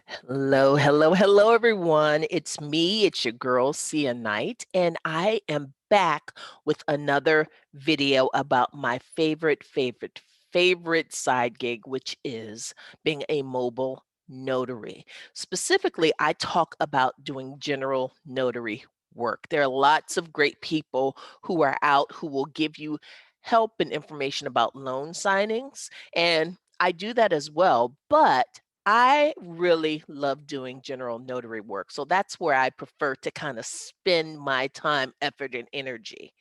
Hello, hello, hello, everyone. It's me, it's your girl, Sia Knight, and I am back with another video about my favorite side gig, which is being a mobile notary. Specifically, I talk about doing general notary work. There are lots of great people who are out who will give you help and information about loan signings, and I do that as well, but I really love doing general notary work. So that's where I prefer to kind of spend my time, effort, and energy.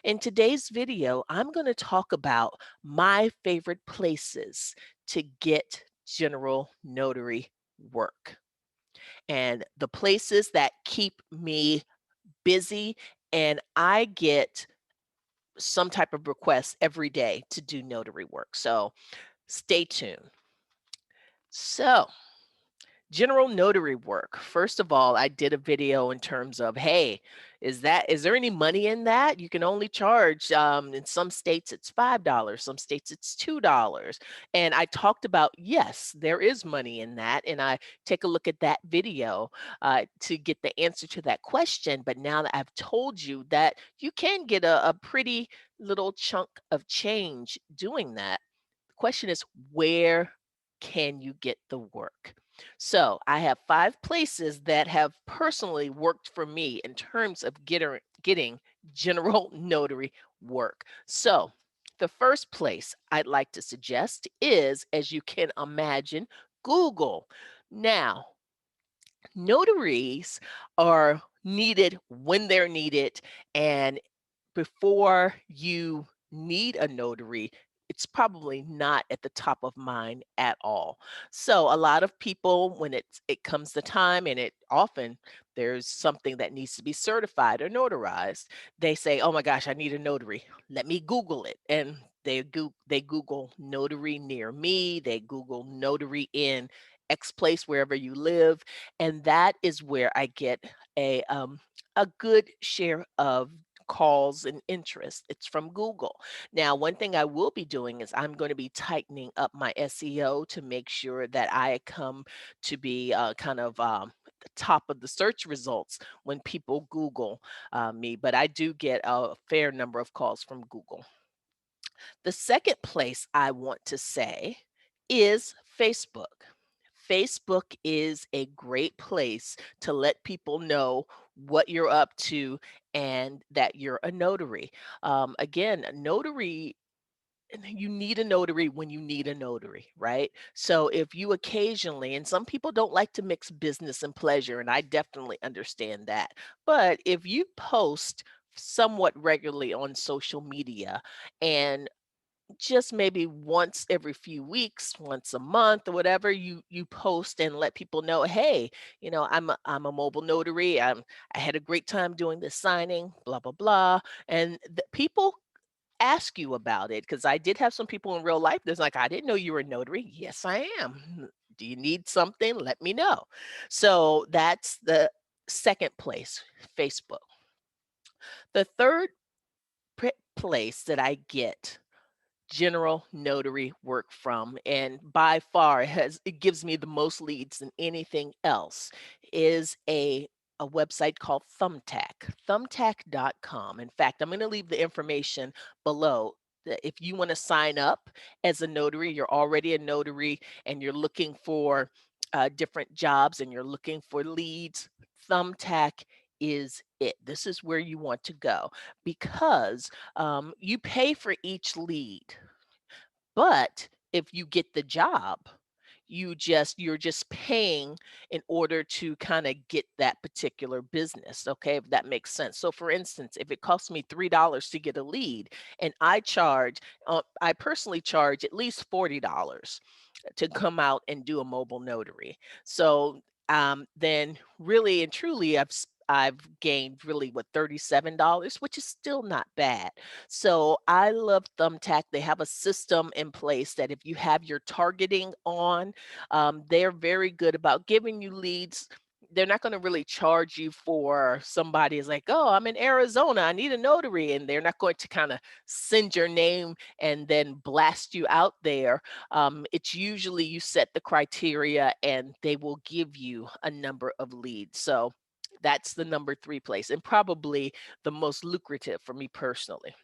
In today's video, I'm going to talk about my favorite places to get general notary work and the places that keep me busy. And I get some type of request every day to do notary work. So stay tuned. So, general notary work. First of all, I did a video in terms of, hey, is there any money in that? You can only charge in some states it's $5, some states it's $2. And I talked about, yes, there is money in that. And I take a look at that video to get the answer to that question. But now that I've told you that you can get a pretty little chunk of change doing that, the question is, where can you get the work? So I have 5 places that have personally worked for me in terms of getting general notary work. So the first place I'd like to suggest is, as you can imagine, Google. Now, notaries are needed when they're needed, and before you need a notary, it's probably not at the top of mind at all. So a lot of people, when it comes to time, and it often there's something that needs to be certified or notarized, they say, "Oh my gosh, I need a notary. Let me Google it." And they Google notary near me, they Google notary in X place wherever you live, and that is where I get a good share of calls and interest. It's from Google. Now, one thing I will be doing is I'm going to be tightening up my SEO to make sure that I come to be kind of the top of the search results when people Google me. But I do get a fair number of calls from Google. The second place I want to say is Facebook. Facebook is a great place to let people know what you're up to and that you're a notary. Again, a notary, you need a notary when you need a notary, right? So if you occasionally, and some people don't like to mix business and pleasure, and I definitely understand that. But if you post somewhat regularly on social media and just maybe once every few weeks, once a month or whatever, you post and let people know, hey, I'm a mobile notary. I had a great time doing this signing, blah blah blah, and people ask you about it because I did have some people in real life that's like, I didn't know you were a notary. Yes, I am. Do you need something? Let me know. So that's the second place, Facebook. The third place that I get general notary work from, and by far it gives me the most leads than anything else, is a website called Thumbtack, thumbtack.com. In fact, I'm going to leave the information below. If you want to sign up as a notary, you're already a notary and you're looking for different jobs and you're looking for leads, Thumbtack is it. This is where you want to go because you pay for each lead, but if you get the job, you're just paying in order to kind of get that particular business, okay? If that makes sense. So for instance, if it costs me $3 to get a lead and I personally charge at least $40 to come out and do a mobile notary. So then really and truly I've gained really what, $37, which is still not bad. So I love Thumbtack. They have a system in place that if you have your targeting on, they're very good about giving you leads they're not going to really charge you for somebody is like, oh, I'm in Arizona, I need a notary. And they're not going to kind of send your name and then blast you out there. It's usually you set the criteria and they will give you a number of leads. So that's the number three place and probably the most lucrative for me personally.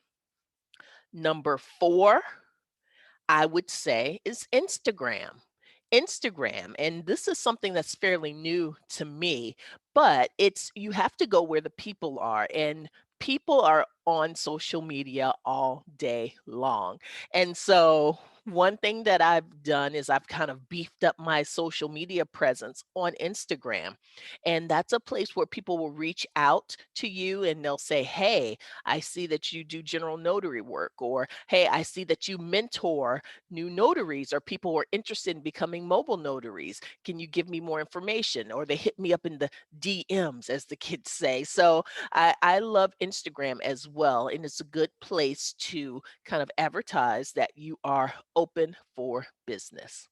Number four, I would say, is Instagram. Instagram, and this is something that's fairly new to me, but it's you have to go where the people are, and people are on social media all day long. And so, one thing that I've done is I've kind of beefed up my social media presence on Instagram. And that's a place where people will reach out to you and they'll say, "Hey, I see that you do general notary work," or "Hey, I see that you mentor new notaries or people who are interested in becoming mobile notaries. Can you give me more information?" Or they hit me up in the DMs, as the kids say. So I love Instagram as well. And it's a good place to kind of advertise that you are open for business.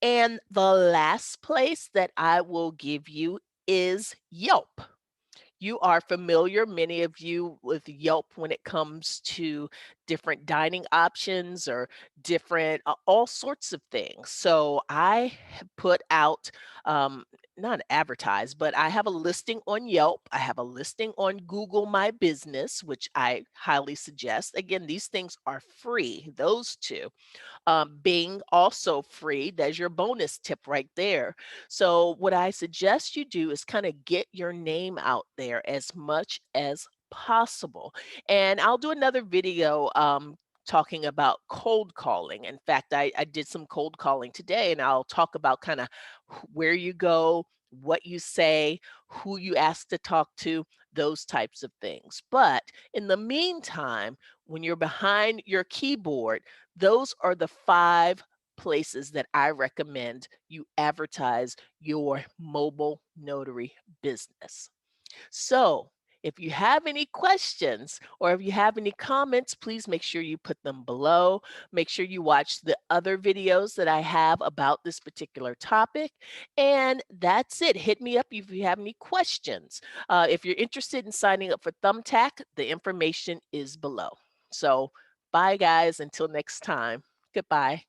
And the last place that I will give you is Yelp. You are familiar, many of you, with Yelp when it comes to different dining options or different, all sorts of things. So I have put out, um, not advertise, but I have a listing on Yelp. I have a listing on Google My Business, which I highly suggest. Again, these things are free, those two. Being also free. There's your bonus tip right there. So, what I suggest you do is kind of get your name out there as much as possible. And I'll do another video talking about cold calling. In fact, I did some cold calling today, and I'll talk about kind of where you go, what you say, who you ask to talk to, those types of things. But in the meantime, when you're behind your keyboard, those are the 5 places that I recommend you advertise your mobile notary business. So, if you have any questions or if you have any comments, please make sure you put them below. Make sure you watch the other videos that I have about this particular topic. And that's it. Hit me up if you have any questions. If you're interested in signing up for Thumbtack, the information is below. So, bye, guys. Until next time. Goodbye.